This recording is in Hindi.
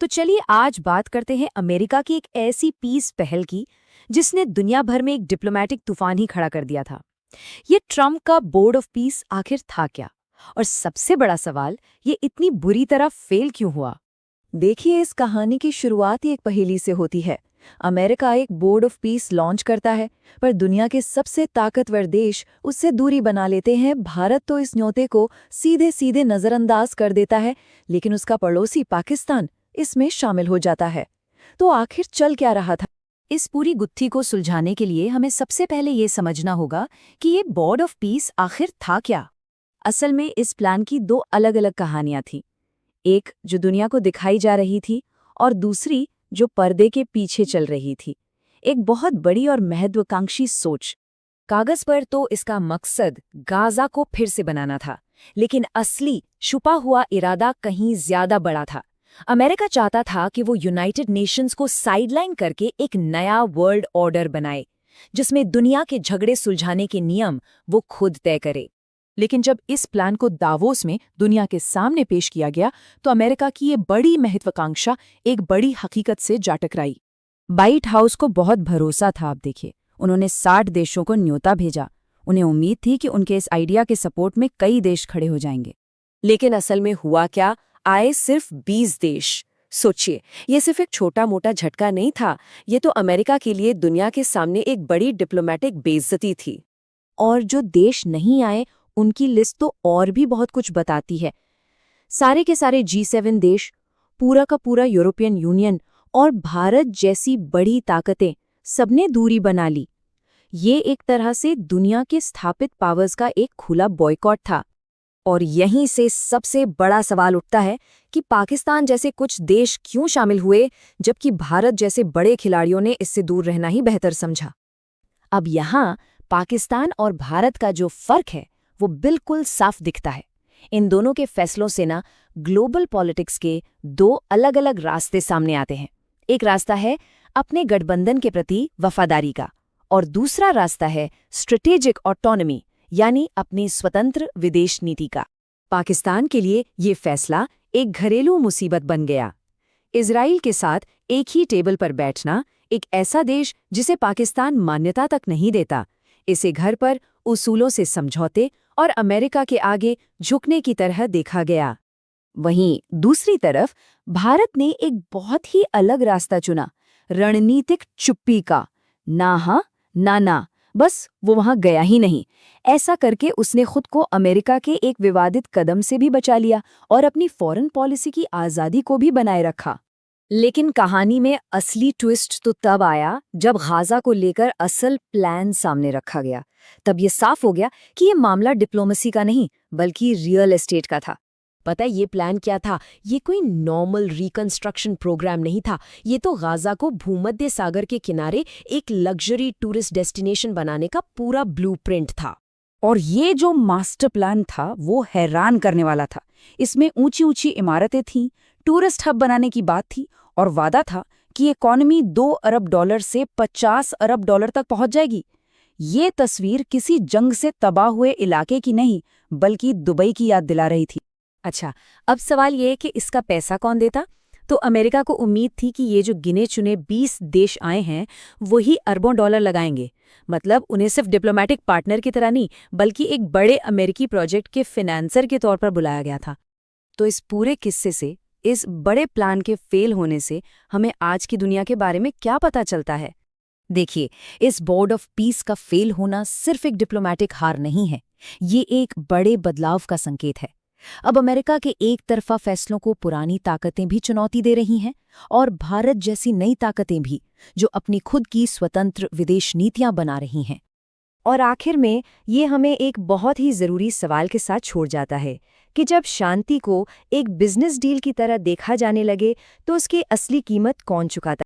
तो चलिए आज बात करते हैं अमेरिका की एक ऐसी पीस पहल की जिसने दुनिया भर में एक डिप्लोमेटिक तूफान ही खड़ा कर दिया था। ये ट्रम्प का बोर्ड ऑफ पीस आखिर था क्या? और सबसे बड़ा सवाल, ये इतनी बुरी तरह फेल क्यों हुआ? देखिए, इस कहानी की शुरुआत ही एक पहेली से होती है। अमेरिका एक बोर्ड ऑफ पीस लॉन्च करता है, पर दुनिया के सबसे ताकतवर देश उससे दूरी बना लेते हैं। भारत तो इस न्योते को सीधे सीधे नज़रअंदाज कर देता है, लेकिन उसका पड़ोसी पाकिस्तान इसमें शामिल हो जाता है। तो आखिर चल क्या रहा था? इस पूरी गुत्थी को सुलझाने के लिए हमें सबसे पहले ये समझना होगा कि ये बोर्ड ऑफ पीस आखिर था क्या। असल में इस प्लान की दो अलग अलग कहानियां थीं। एक जो दुनिया को दिखाई जा रही थी और दूसरी जो पर्दे के पीछे चल रही थी। एक बहुत बड़ी और महत्वाकांक्षी सोच। कागज पर तो इसका मकसद गाजा को फिर से बनाना था, लेकिन असली छुपा हुआ इरादा कहीं ज्यादा बड़ा था। अमेरिका चाहता था कि वो यूनाइटेड नेशंस को साइडलाइन करके एक नया वर्ल्ड ऑर्डर बनाए, जिसमें दुनिया के झगड़े सुलझाने के नियम वो खुद तय करे। लेकिन जब इस प्लान को दावोस में दुनिया के सामने पेश किया गया, तो अमेरिका की ये बड़ी महत्वाकांक्षा एक बड़ी हकीकत से जा टकराई। व्हाइट हाउस को बहुत भरोसा था। आप देखिए, उन्होंने 60 देशों को न्योता भेजा। उन्हें उम्मीद थी कि उनके इस आइडिया के सपोर्ट में कई देश खड़े हो जाएंगे। लेकिन असल में हुआ क्या? आए सिर्फ 20 देश। सोचिए, ये सिर्फ एक छोटा मोटा झटका नहीं था, ये तो अमेरिका के लिए दुनिया के सामने एक बड़ी डिप्लोमेटिक बेइज्जती थी। और जो देश नहीं आए, उनकी लिस्ट तो और भी बहुत कुछ बताती है। सारे के सारे G7 देश, पूरा का पूरा यूरोपियन यूनियन और भारत जैसी बड़ी ताकतें, सबने दूरी बना ली। ये एक तरह से दुनिया के स्थापित पावर्स का एक खुला बॉयकॉट था। और यहीं से सबसे बड़ा सवाल उठता है कि पाकिस्तान जैसे कुछ देश क्यों शामिल हुए, जबकि भारत जैसे बड़े खिलाड़ियों ने इससे दूर रहना ही बेहतर समझा। अब यहाँ पाकिस्तान और भारत का जो फर्क है वो बिल्कुल साफ दिखता है। इन दोनों के फैसलों से ना ग्लोबल पॉलिटिक्स के दो अलग अलग रास्ते सामने आते हैं। एक रास्ता है अपने गठबंधन के प्रति वफादारी का, और दूसरा रास्ता है स्ट्रेटेजिक ऑटोनॉमी, यानी अपनी स्वतंत्र विदेश नीति का। पाकिस्तान के लिए ये फैसला एक घरेलू मुसीबत बन गया। इजराइल के साथ एक ही टेबल पर बैठना, एक ऐसा देश जिसे पाकिस्तान मान्यता तक नहीं देता, इसे घर पर उसूलों से समझौते और अमेरिका के आगे झुकने की तरह देखा गया। वहीं दूसरी तरफ भारत ने एक बहुत ही अलग रास्ता चुना, रणनीतिक चुप्पी का। ना हाँ ना ना, बस वो वहां गया ही नहीं। ऐसा करके उसने खुद को अमेरिका के एक विवादित कदम से भी बचा लिया और अपनी फॉरेन पॉलिसी की आज़ादी को भी बनाए रखा। लेकिन कहानी में असली ट्विस्ट तो तब आया जब गाजा को लेकर असल प्लान सामने रखा गया। तब ये साफ हो गया कि ये मामला डिप्लोमेसी का नहीं, बल्कि रियल एस्टेट का था। पता है ये प्लान क्या था? ये कोई नॉर्मल रिकंस्ट्रक्शन प्रोग्राम नहीं था। ये तो गाजा को भूमध्य सागर के किनारे एक लग्जरी टूरिस्ट डेस्टिनेशन बनाने का पूरा ब्लूप्रिंट था। और ये जो मास्टर प्लान था वो हैरान करने वाला था। इसमें ऊंची ऊंची इमारतें थीं, टूरिस्ट हब बनाने की बात थी, और वादा था कि इकॉनमी $2 अरब से $50 अरब तक पहुंच जाएगी। ये तस्वीर किसी जंग से तबाह हुए इलाके की नहीं, बल्कि दुबई की याद दिला रही थी। अच्छा, अब सवाल ये है कि इसका पैसा कौन देता? तो अमेरिका को उम्मीद थी कि ये जो गिने चुने 20 देश आए हैं, वही अरबों डॉलर लगाएंगे। मतलब उन्हें सिर्फ डिप्लोमेटिक पार्टनर की तरह नहीं, बल्कि एक बड़े अमेरिकी प्रोजेक्ट के फिनेंसर के तौर पर बुलाया गया था। तो इस पूरे किस्से से, इस बड़े प्लान के फेल होने से हमें आज की दुनिया के बारे में क्या पता चलता है? देखिए, इस बोर्ड ऑफ पीस का फेल होना सिर्फ एक डिप्लोमेटिक हार नहीं है, ये एक बड़े बदलाव का संकेत है। अब अमेरिका के एक तरफा फैसलों को पुरानी ताकतें भी चुनौती दे रही हैं, और भारत जैसी नई ताकतें भी, जो अपनी खुद की स्वतंत्र विदेश नीतियां बना रही हैं। और आखिर में ये हमें एक बहुत ही ज़रूरी सवाल के साथ छोड़ जाता है कि जब शांति को एक बिजनेस डील की तरह देखा जाने लगे, तो उसकी असली कीमत कौन चुकाता है?